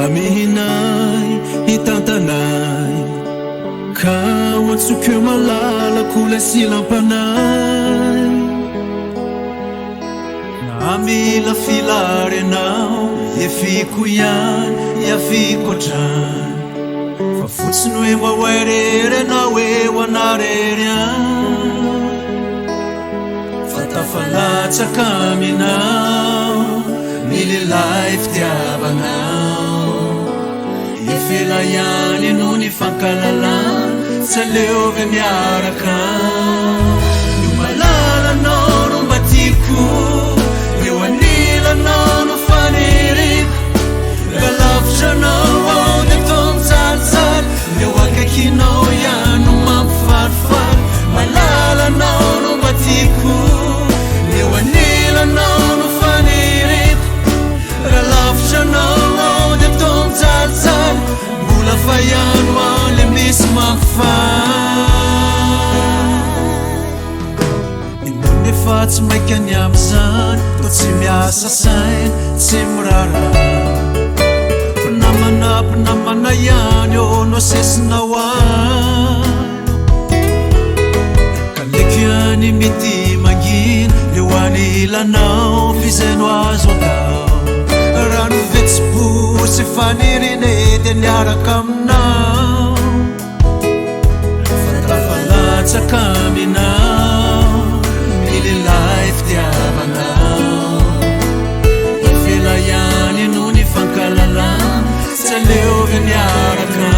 Amihinay, hitantanay Kawat sukyo malala kulay silang panay Namila filare nao Yefiko yan, yafiko dyan Fafotsiny hoe mawairere na hoe wanarere an Fatafalatsaka aminao Nililay fitiavanao Ifela ihany no ny fankalalan Tsaleovy miaraka Io malalanao no mba tiako Eo anilanao no faniriko Galavitranao ao dia tao mijalajala Eo akaikinao ihany no mampifalifaly Malalanao no mba tiako Eo anilanao no faniriko Galavitranao ao dia tao mijalajala Mbola fa ihany ho ao le misy mampifaly Ianao nefa tsy maika ny amin'izany Toa tsy miasa saina, tsy miraharaha Mpinamana ihany eo no asesinao any Kaleko ihany mity mangina Eo anilanao fizaino azo atao Rano vetsy sy faniriny dia niaraka aminao Fatafalatsaka aminao Mililay fitiavanao Ifela ihany no ny fankalalan Tsaleovy miaraka